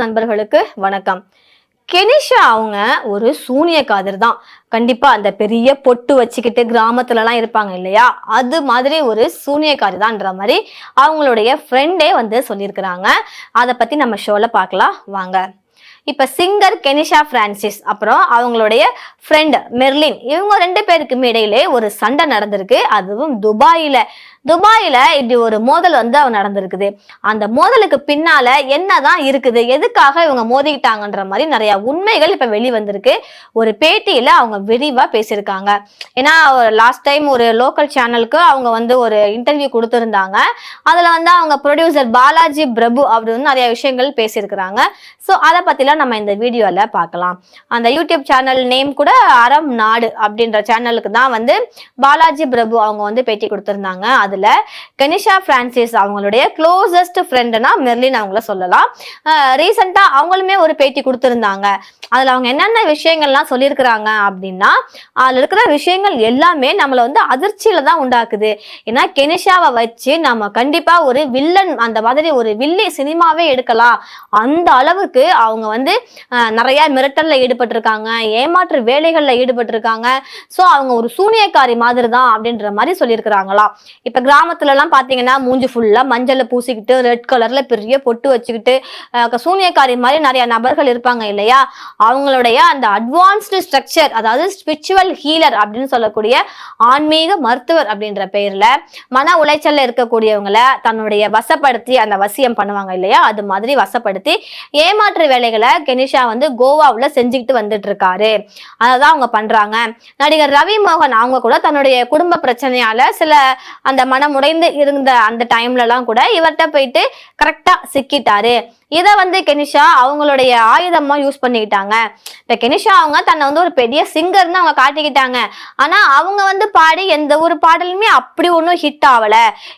நண்பர்களுக்கு வணக்கம். கெனிஷா அவங்க ஒரு சூனியக்காரர் தான். கண்டிப்பா அந்த பெரிய பொட்டு வச்சுக்கிட்டு கிராமத்துல எல்லாம் இருப்பாங்க இல்லையா, அது மாதிரி ஒரு சூனியக்காரி தான்ன்ற மாதிரி அவங்களுடைய ஃப்ரெண்டே வந்து சொல்லியிருக்கிறாங்க. அதை பத்தி நம்ம ஷோல பார்க்கலாம் வாங்க. இப்ப சிங்கர் கெனிஷா பிரான்சிஸ் அப்புறம் அவங்களுடைய ஃப்ரெண்ட் மெர்லின் இவங்க ரெண்டு பேருக்குமே இடையிலே ஒரு சண்டை நடந்திருக்கு. அதுவும் துபாயில இப்படி ஒரு மோதல் வந்து நடந்திருக்குது. அந்த மோதலுக்கு பின்னால என்னதான் இருக்குது, எதுக்காக இவங்க மோதிக்கிட்டாங்கன்ற மாதிரி நிறைய உண்மைகள் இப்ப வெளிவந்திருக்கு. ஒரு பேட்டியில அவங்க விரிவா பேசியிருக்காங்க. ஏன்னா லாஸ்ட் டைம் ஒரு லோக்கல் சேனலுக்கு அவங்க வந்து ஒரு இன்டர்வியூ கொடுத்திருந்தாங்க. அதுல வந்து அவங்க ப்ரொடியூசர் பாலாஜி பிரபு அப்படி வந்து நிறைய விஷயங்கள் பேசியிருக்கிறாங்க. ஸோ அதை பத்திலாம் நம்ம இந்த வீடியோல பார்க்கலாம். அந்த யூடியூப் சேனல் நேம் கூட அறம் நாடு அப்படின்ற சேனலுக்கு தான் வந்து பாலாஜி பிரபு அவங்க வந்து பேட்டி கொடுத்திருந்தாங்க. அதுல கெனிஷா பிரான்சிஸ் அவங்களுடைய க்ளோசஸ்ட் ஃப்ரெண்ட்னா மெர்லின் அவங்கள சொல்லலாம். ரீசெண்டா அவங்களுமே ஒரு பேட்டி கொடுத்திருந்தாங்க. அதுல அவங்க என்னென்ன விஷயங்கள்லாம் சொல்லியிருக்கிறாங்க அப்படின்னா, அதுல இருக்கிற விஷயங்கள் எல்லாமே நம்மளை வந்து அதிர்ச்சியில தான் உண்டாக்குது. ஏன்னா கெனிஷாவை வச்சு நம்ம கண்டிப்பா ஒரு வில்லன் அந்த மாதிரி ஒரு வில்லி சினிமாவே எடுக்கலாம். அந்த அளவுக்கு அவங்க வந்து நிறைய மிரட்டல்ல ஈடுபட்டிருக்காங்க, ஏமாற்று வேலைகள்ல ஈடுபட்டிருக்காங்க. ஸோ அவங்க ஒரு சூனியக்காரி மாதிரி தான் அப்படின்ற மாதிரி சொல்லியிருக்கிறாங்களாம். இப்ப கிராமத்துல எல்லாம் பாத்தீங்கன்னா மூஞ்சி ஃபுல்லா மஞ்சளை பூசிக்கிட்டு ரெட் கலர்ல பெரிய பொட்டு வச்சுக்கிட்டு சூனியக்காரி மாதிரி நிறைய நபர்கள் இருப்பாங்க இல்லையா, அவங்களுடைய அந்த அட்வான்ஸ்டு ஸ்ட்ரக்சர், அதாவது ஸ்பிரிச்சுவல் ஹீலர் அப்படின்னு சொல்லக்கூடிய ஆன்மீக மருத்துவர் அப்படின்ற பெயர்ல மன உளைச்சல்ல இருக்கக்கூடியவங்களை தன்னுடைய வசப்படுத்தி அந்த வசியம் பண்ணுவாங்க இல்லையா, அது மாதிரி வசப்படுத்தி ஏமாற்று வேலைகளை கெனிஷா வந்து கோவாவுல செஞ்சுக்கிட்டு வந்துட்டு இருக்காரு. அதான் அவங்க பண்றாங்க. நடிகர் ரவி மோகன் அவங்க கூட தன்னுடைய குடும்ப பிரச்சனையால சில அந்த மனம் உடைந்து இருந்த அந்த டைம்ல எல்லாம் கூட இவர்கிட்ட போயிட்டு கரெக்டா சிக்கிட்டாரு. இதை வந்து கெனிஷா அவங்களுடைய ஆயுதமா யூஸ் பண்ணிக்கிட்டாங்க. இப்ப கெனிஷா அவங்க தன்னை வந்து ஒரு பெரிய சிங்கர்னு அவங்க காட்டிக்கிட்டாங்க. ஆனா அவங்க வந்து பாடி எந்த ஒரு பாடலுமே அப்படி ஒன்றும் ஹிட் ஆகல.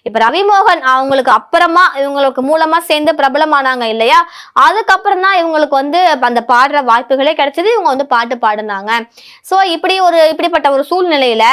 இப்ப ரவிமோகன் அவங்களுக்கு அப்புறமா இவங்களுக்கு மூலமா சேர்ந்து பிரபலமானாங்க இல்லையா, அதுக்கப்புறம் தான் இவங்களுக்கு வந்து அந்த பாடுற வாய்ப்புகளே கிடைச்சது. இவங்க வந்து பாட்டு பாடுனாங்க. ஸோ இப்படிப்பட்ட ஒரு சூழ்நிலையில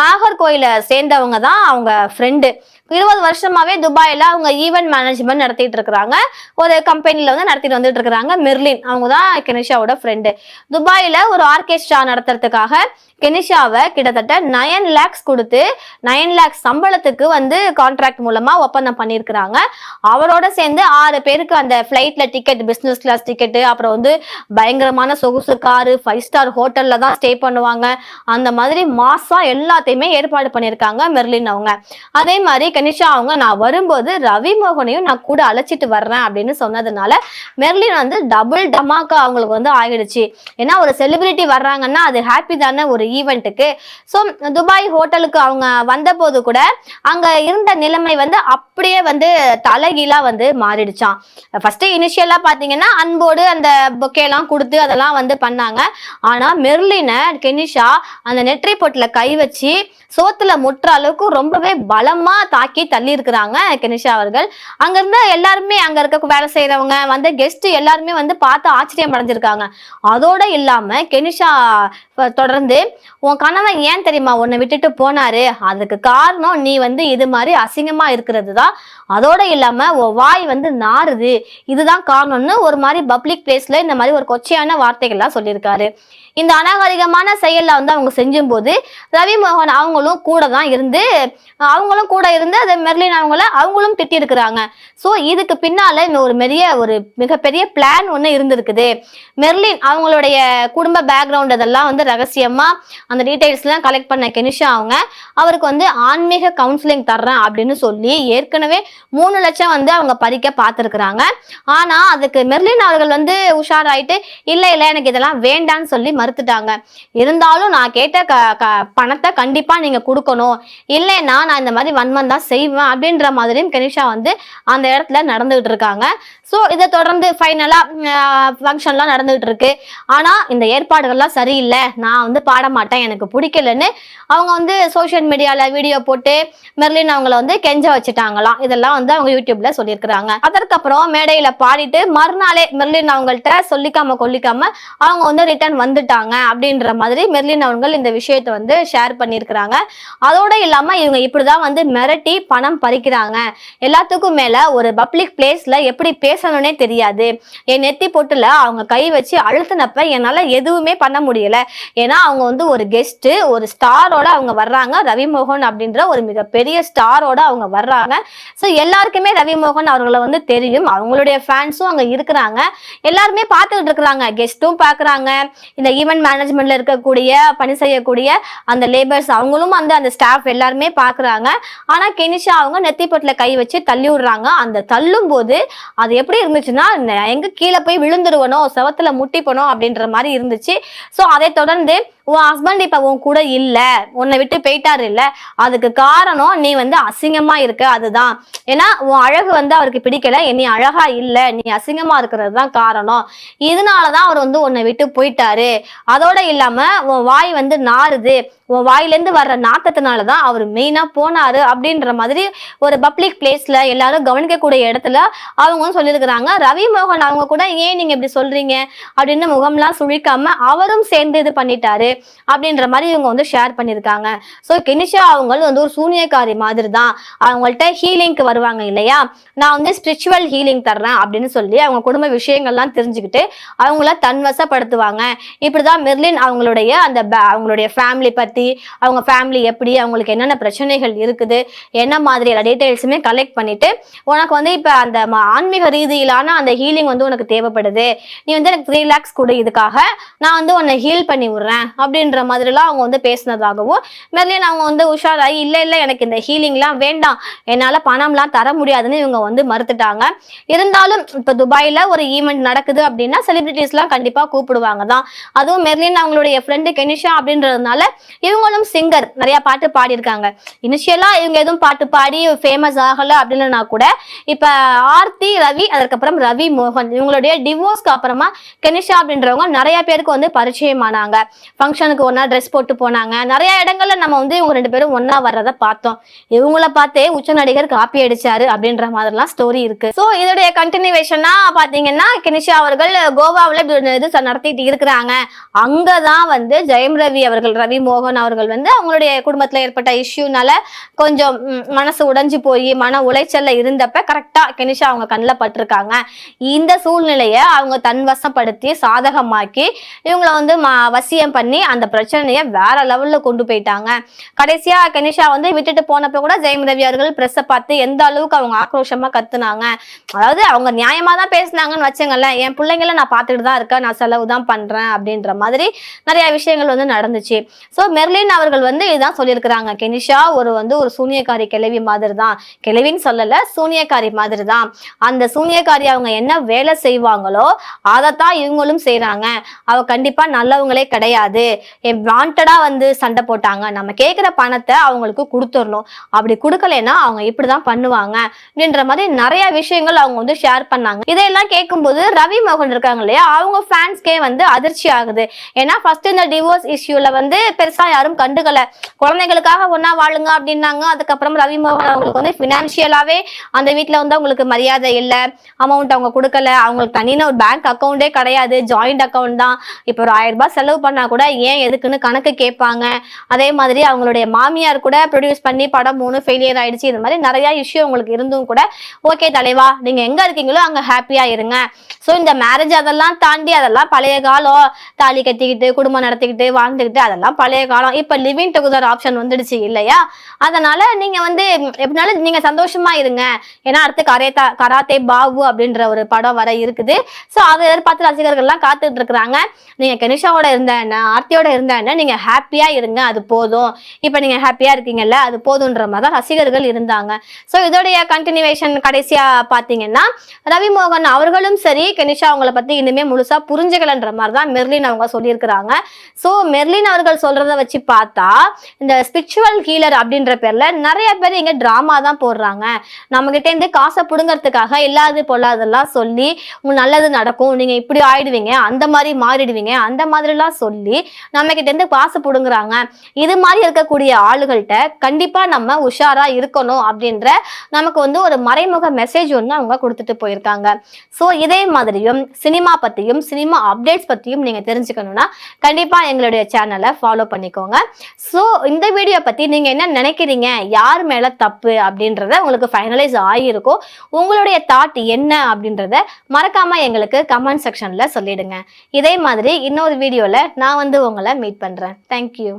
நாகர்கோயிலை சேர்ந்தவங்க தான் அவங்க ஃப்ரெண்டு. 20 வருஷமாவே துபாயில அவங்க ஈவென்ட் மேனேஜ்மெண்ட் நடத்திட்டு இருக்கிறாங்க. ஒரு கம்பெனில வந்து நடத்திட்டு வந்துட்டு இருக்கிறாங்க. மெர்லின் அவங்க தான் கெனிஷாவோட ஃப்ரெண்டு. துபாயில ஒரு ஆர்கெஸ்ட்ரா நடத்துறதுக்காக கெனிஷாவை கிட்டத்தட்ட 9 lakhs கொடுத்து 9 lakhs சம்பளத்துக்கு வந்து கான்ட்ராக்ட் மூலமா ஒப்பந்தம் பண்ணியிருக்கிறாங்க. அவரோட சேர்ந்து 6 பேருக்கு அந்த ஃபிளைட்ல டிக்கெட், பிசினஸ் கிளாஸ் டிக்கெட்டு, அப்புறம் வந்து பயங்கரமான சொகுசு காரு, 5 ஸ்டார் ஹோட்டல்ல தான் ஸ்டே பண்ணுவாங்க. அந்த மாதிரி மாசா எல்லாத்தையுமே ஏற்பாடு பண்ணியிருக்காங்க மெர்லின் அவங்க. அதே மாதிரி கெனிஷா அவங்க நான் வரும்போது ரவி மோகனையும் நான் கூட அழைச்சிட்டு வர்றேன் அப்படின்னு சொன்னதுனால மெர்லின் வந்து டபுள் டமாக்கா அவங்களுக்கு வந்து ஆகிடுச்சு. ஏன்னா ஒரு செலிபிரிட்டி வர்றாங்கன்னா அது ஹாப்பி தானே ஒரு ஈவெண்ட்டுக்கு. ஸோ துபாய் ஹோட்டலுக்கு அவங்க வந்த போது கூட அங்க இருந்த நிலைமை வந்து அப்படியே வந்து தலைகீழா வந்து மாறிடுச்சான். ஃபர்ஸ்ட் இனிஷியலா பாத்தீங்கன்னா அன்போடு அந்த பொக்கேலாம் கொடுத்து அதெல்லாம் வந்து பண்ணாங்க. ஆனா மெர்லினை கெனிஷா அந்த நெற்றி பொட்டுல கை வச்சு சோத்துல முற்ற அளவுக்கு ரொம்பவே பலமா தாக்கி தள்ளி இருக்கிறாங்க கெனிஷா அவர்கள். அங்க இருந்த எல்லாருமே, அங்க இருக்க வேலை செய்யறவங்க வந்து கெஸ்ட் எல்லாருமே வந்து பார்த்து ஆச்சரியம் அடைஞ்சிருக்காங்க. அதோட இல்லாம கெனிஷா தொடர்ந்து உன் கணவன் ஏன் தெரியுமா உன்னை விட்டுட்டு போனாரு, அதுக்கு காரணம் நீ வந்து இது மாதிரி அசிங்கமா இருக்கிறது தான். அதோட இல்லாம உன் வாய் வந்து நாறுது, இதுதான் காரணம்னு ஒரு மாதிரி பப்ளிக் பிளேஸ்ல இந்த மாதிரி ஒரு கொச்சையான வார்த்தைகள்லாம் சொல்லியிருக்காரு. இந்த அநாகரிகமான செயல்ல வந்து அவங்க செஞ்சும் போது ரவி மோகன் அவங்களும் கூட இருந்து அதை மெர்லின் அவங்களும் திட்டி இருக்கிறாங்க. ஸோ இதுக்கு பின்னால இந்த ஒரு மிகப்பெரிய பிளான் ஒன்று இருந்திருக்குது. மெர்லின் அவங்களுடைய குடும்ப பேக்ரவுண்ட் அதெல்லாம் வந்து ரகசியமா அந்த டீடைல்ஸ் எல்லாம் கலெக்ட் பண்ண கெனிஷா அவங்க அவருக்கு வந்து ஆன்மீக கவுன்சிலிங் தர்றேன் அப்படின்னு சொல்லி ஏற்கனவே 3 லட்சம் வந்து அவங்க பறிக்க பார்த்துருக்குறாங்க. ஆனா அதுக்கு மெர்லின் அவர்கள் வந்து உஷாராயிட்டு இல்ல எனக்கு இதெல்லாம் வேண்டான்னு சொல்லி மறுத்துட்டாங்க. இருந்தாலும் நான் கேட்ட பணத்தை கண்டிப்பா நீங்க கொடுக்கணும், இல்லைன்னா நான் இந்த மாதிரி வன்மம் தான் செய்வேன் அப்படின்ற மாதிரியும் கெனிஷா வந்து அந்த இடத்துல நடந்துகிட்டு இருக்காங்க. ஸோ இதை தொடர்ந்து ஃபைனலா ஃபங்க்ஷன்லாம் நடந்துகிட்டு இருக்கு. ஆனா இந்த ஏற்பாடுகள்லாம் சரியில்லை, நான் வந்து பாட மாட்டேன், எனக்கு பிடிக்கலன்னு அவங்க வந்து சோசியல் மீடியால வீடியோ போட்டு மெர்லின் அவங்கள வந்து கெஞ்ச வச்சுட்டாங்களாம். இதெல்லாம் வந்து அவங்க யூடியூப்ல சொல்லியிருக்கிறாங்க. அதற்கப்புறம் மேடையில பாடிட்டு மறுநாளே மெர்லின் அவங்கள்ட்ட சொல்லிக்காம கொல்லிக்காம அவங்க வந்து ரிட்டர்ன் வந்துட்டாங்க அப்படின்ற மாதிரி மெர்லின் அவங்க இந்த விஷயத்தை வந்து ஷேர் பண்ணியிருக்கிறாங்க. அதோட இல்லாம இவங்க இப்படிதான் வந்து மிரட்டி பணம் பறிக்கிறாங்க, எல்லாத்துக்கும் மேல ஒரு பப்ளிக் பிளேஸ்ல எப்படி பேசணும்னே தெரியாது, என் நெத்தி பொட்டுல அவங்க கை வச்சு அழுத்தினப்ப என்னால எதுவுமே பண்ண முடியல. ஏன்னா அவங்க வந்து ஒரு கெஸ்ட், ஒரு ஸ்டாரோட அவங்க வர்றாங்க, ரவிமோகன் அப்படின்ற ஒரு மிகப்பெரிய ஸ்டாரோட அவங்க வர்றாங்க. ஸோ எல்லாருக்குமே ரவிமோகன் அவர்களை வந்து தெரியும், அவங்களுடைய ஃபேன்ஸும் அங்க இருக்கிறாங்க, எல்லாருமே பார்த்துக்கிட்டு இருக்கிறாங்க, கெஸ்ட்டும் பாக்குறாங்க, இந்த ஈவென்ட் மேனேஜ்மெண்ட்ல இருக்கக்கூடிய பணி செய்யக்கூடிய அந்த லேபர்ஸ் அவங்களும் அந்த ஸ்டாஃப் எல்லாருமே பாக்குறாங்க. ஆனா கெனிஷா அவங்க நெத்திப்பட்டுல கை வச்சு தள்ளி விடுறாங்க. அந்த தள்ளும் போது அது எப்படி இருந்துச்சுன்னா, எங்க கீழே போய் விழுந்துருவனோ, செவத்துல முட்டிப்பனோ அப்படின்ற மாதிரி இருந்துச்சு. ஸோ அதை தொடர்ந்து உன் ஹஸ்பண்ட் இப்ப உன் கூட இல்ல, உன்னை விட்டு போயிட்டாரு இல்ல, அதுக்கு காரணம் நீ வந்து அசிங்கமா இருக்க, அதுதான். ஏன்னா உன் அழகு வந்து அவருக்கு பிடிக்கல, நீ அழகா இல்ல, நீ அசிங்கமா இருக்கிறது தான் காரணம், இதனாலதான் அவர் வந்து உன்னை விட்டு போயிட்டாரு. அதோட இல்லாம உன் வாய் வந்து நாறுது, உன் வாயிலேருந்து வர்ற நாக்கத்தினாலதான் அவர் மெயினா போனாரு அப்படின்ற மாதிரி ஒரு பப்ளிக் பிளேஸ்ல எல்லாரும் கவனிக்கக்கூடிய இடத்துல அவங்க சொல்லியிருக்கிறாங்க. ரவிமோகன் அவங்க கூட ஏன் நீங்க இப்படி சொல்றீங்க அப்படின்னு முகம்லாம் சுழிக்காம அவரும் சேர்ந்து இது பண்ணிட்டாரு அப்படின்ற மாதிரி இவங்க வந்து ஷேர் பண்ணியிருக்காங்க. ஸோ கெனிஷா அவங்க வந்து ஒரு சூனியக்காரி மாதிரி தான், அவங்கள்ட்ட ஹீலிங்க்கு வருவாங்க இல்லையா, நான் வந்து ஸ்பிரிச்சுவல் ஹீலிங் தர்றேன் அப்படின்னு சொல்லி அவங்க குடும்ப விஷயங்கள்லாம் தெரிஞ்சுக்கிட்டு அவங்கள தன்வசப்படுத்துவாங்க. இப்படிதான் மெர்லின் அவங்களுடைய அவங்களுடைய ஃபேமிலி பத்தி, அவங்க ஃபேமிலி எப்படி, அவங்களுக்கு என்னென்ன பிரச்சனைகள் இருக்குது, என்ன மாதிரி எல்லா டீடைல்ஸுமே கலெக்ட் பண்ணிட்டு உனக்கு வந்து இப்ப அந்த ஆன்மீக ரீதியிலான அந்த ஹீலிங் வந்து உனக்கு தேவைப்படுது, நீ வந்து எனக்கு 3 lakhs கொடு, இதுக்காக நான் வந்து உன்னை ஹீல் பண்ணி விடுறேன் அப்படின்ற மாதிரிலாம் அவங்க வந்து பேசினதாகவும் மெர்லின் அவங்க வந்து உஷாராகி இல்ல இல்ல எனக்கு இந்த ஹீலிங்லாம் வேண்டாம், என்னால பணம்லாம் தர முடியாதுன்னு இவங்க வந்து மறுத்துட்டாங்க. இருந்தாலும் இப்ப துபாயில ஒரு ஈவெண்ட் நடக்குது அப்படின்னா செலிபிரிட்டிஸ்லாம் கண்டிப்பா கூப்பிடுவாங்க தான். அதுவும் மெர்லின் அவங்களுடைய ஃப்ரெண்டு கெனிஷா அப்படின்றதுனால இவங்களும் சிங்கர், நிறைய பாட்டு பாடியிருக்காங்க. இனிஷியலா இவங்க எதுவும் பாட்டு பாடி ஃபேமஸ் ஆகல அப்படின்னா கூட இப்ப ஆர்த்தி ரவி, அதுக்கப்புறம் ரவி மோகன், இவங்களுடைய டிவோர்ஸ்க்கு அப்புறமா கெனிஷா அப்படின்றவங்க நிறைய பேருக்கு வந்து பரிச்சயமானாங்க. ஃபங்க்ஷனுக்கு ஒன்னா ட்ரெஸ் போட்டு போனாங்க, நிறைய இடங்கள்ல நம்ம வந்து இவங்க 2 பேரும் ஒன்னா வர்றத பார்த்தோம். இவங்கள பார்த்தே உச்ச நடிகர் காப்பி அடிச்சாரு அப்படின்ற மாதிரிலாம் ஸ்டோரி இருக்கு. ஸோ இதோடைய கண்டினியூவேஷனா பாத்தீங்கன்னா கெனிஷா அவர்கள் கோவாவில் இது நடத்திட்டு இருக்கிறாங்க. அங்கதான் வந்து ஜெயம் ரவி அவர்கள், ரவி மோகன் அவர்கள் வந்து அவங்களுடைய குடும்பத்துல ஏற்பட்ட இஷ்யூனால கொஞ்சம் மனசு உடைஞ்சு போய் மன உளைச்சல்ல இருந்தப்ப கரெக்டா கெனிஷா அவங்க கண்ணில் பட்டிருக்காங்க. இந்த சூழ்நிலைய அவங்க தன்வசப்படுத்தி சாதகமாக்கி இவங்கள வந்து வசியம் பண்ணி அந்த பிரச்சனைய வேற லெவல்ல கொண்டு போயிட்டாங்க. கடைசியா கெனிஷா வந்து விட்டுட்டு போனப்ப கூட ஜெயம் ரவி அவர்கள் பிரஸ் பார்த்து எந்த அளவுக்கு அவங்க ஆக்ரோஷமா கத்துனாங்க. அதாவது அவங்க நியாயமா தான் பேசினாங்கன்னு வச்சுங்களேன், என் பிள்ளைங்கள நான் பார்த்துட்டு தான் இருக்கேன், நான் செலவு தான் பண்றேன் அப்படின்ற மாதிரி நிறைய விஷயங்கள் வந்து நடந்துச்சு. ஸோ மெர்லின் அவர்கள் வந்து இதுதான் சொல்லியிருக்கிறாங்க, கெனிஷா ஒரு சூனியக்காரி கிழவி மாதிரி தான், கிழவின்னு சொல்லல, சூனியக்காரி மாதிரி தான். அந்த சூனியக்காரி அவங்க என்ன வேலை செய்வாங்களோ அதைத்தான் இவங்களும் செய்யறாங்க, அவ கண்டிப்பா நல்லவங்களே கிடையாது, வாண்டடா வந்து சண்டை போட்டாங்க, நம்ம கேட்கிற பணத்தை அவங்களுக்கு கொடுத்துடணும், அப்படி கொடுக்கலன்னா அவங்க இப்படிதான் பண்ணுவாங்க அப்படின்ற மாதிரி நிறைய விஷயங்கள் அவங்க வந்து ஷேர் பண்ணாங்க. இதையெல்லாம் கேட்கும்போது ரவி மோகன் இருக்காங்க இல்லையா, அவங்க ஃபேன்ஸ்கே வந்து அதிர்ச்சி ஆகுது. ஏன்னா ஃபர்ஸ்ட் இந்த டிவோர்ஸ் இஷ்யூல வந்து பெருசா யாரும் கண்டுக்கல, குழந்தைகளுக்காக ஒன்னா வாழுங்க அப்படின்னாங்க. அதுக்கப்புறம் ரவி மோகன் அவங்களுக்கு வந்து பினான்சியலாவே அந்த வீட்டுல வந்து அவங்களுக்கு மரியாதை இல்லை, அமௌண்ட் அவங்க கொடுக்கல, அவங்களுக்கு தனியான ஒரு பேங்க் அக்கௌண்டே கிடையாது, ஜாயிண்ட் அக்கௌண்ட் தான். இப்போ ஒரு 1000 ரூபாய் செலவு பண்ணா கூட ஏன் எதுக்குன்னு கணக்கு கேட்பாங்க. அதே மாதிரி அவங்களுடைய மாமியார் கூட ப்ரொடியூஸ் பண்ணி படம் 3 ஃபெயிலியர் ஆயிடுச்சு. இந்த மாதிரி நிறைய இஷ்யூ உங்களுக்கு இருந்தும் கூட ஓகே தலைவா, நீங்க எங்க இருக்கீங்களோ அங்க ஹாப்பியா இருங்க. ஸோ இந்த மேரேஜ் அதெல்லாம் தாண்டி அதெல்லாம் பழைய காலம், தாலி கட்டிக்கிட்டு குடும்பம் நடத்திக்கிட்டு வாழ்ந்துக்கிட்டு அதெல்லாம் பழைய காலம். இப்ப லிவிங் டுகெதர் ஆப்ஷன் வந்துடுச்சு இல்லையா, அதனால நீங்க வந்து எப்படினாலும் நீங்க சந்தோஷமா இருங்க. ஏன்னா அடுத்து கராத்தே பாபு அப்படின்ற ஒரு படம் வர இருக்குது. ஸோ அதை எதிர்பார்த்து ரசிகர்கள் எல்லாம் காத்துட்டு இருக்கிறாங்க. நீங்க கெனிஷாவோட இருந்த என்ன, ஆர்த்தியோட இருந்த என்ன, நீங்க ஹாப்பியா இருங்க, அது போதும், இப்ப நீங்க ஹாப்பியா இருக்கீங்கல்ல அது போதுன்ற மாதிரி தான் ரசிகர்கள் இருந்தாங்க. ஸோ இதோடைய கண்டினியூவேஷன் கடைசியா பாத்தீங்கன்னா ரவி மோகன் அவர்களும் சரி கெனிஷா அவங்கள பத்தி இனிமே முழுசா புரிஞ்சுக்கலன்ற மாதிரி தான் மெர்லின் மெர்லின் அவங்க சொல்லியிருக்கிறாங்க. ஸோ மெர்லின் அவர்கள் சொல்றத வச்சு பார்த்தா இந்த ஸ்பிரிச்சுவல் ஹீலர் அப்படின்ற பேர்ல நிறைய பேர் இங்க டிராமா தான் போடுறாங்க. நம்ம கிட்ட இருந்து காசை புடுங்கறதுக்காக இல்லாது பொல்லாதெல்லாம் சொல்லி உங்களுக்கு நல்லது நடக்கும், நீங்க இப்படி ஆயிடுவீங்க, அந்த மாதிரி மாறிடுவீங்க, அந்த மாதிரிலாம் சொல்லி நம்ம கிட்ட இருந்து காசு புடுங்குறாங்க. இது மாதிரி இருக்கக்கூடிய ஆளுகள்கிட்ட கண்டிப்பா நம்ம உஷாரா இருக்கணும் அப்படின்ற நமக்கு ஒரு மறைமுக மெசேஜ் ஒன்று அவங்க கொடுத்துட்டு போயிருக்காங்க. ஸோ இதே மாதிரியும் சினிமா பத்தியும் சினிமா அப்டேட்ஸ் பத்தியும் நீங்க தெரிஞ்சுக்கணும்னா கண்டிப்பா எங்களுடைய சேனலை ஃபாலோ பண்ணிக்கோங்க. ஸோ இந்த வீடியோ பத்தி நீங்க என்ன நினைக்கிறீங்க, யார் மேல தப்பு அப்படின்றத உங்களுக்கு ஃபைனலைஸ் ஆகியிருக்கும். உங்களுடைய தாட் என்ன அப்படின்றத மறக்காம எங்களுக்கு கமெண்ட் செக்ஷன்ல சொல்லிடுங்க. இதே மாதிரி இன்னொரு வீடியோல நான் உங்களை மீட் பண்றேன். தேங்க்யூ.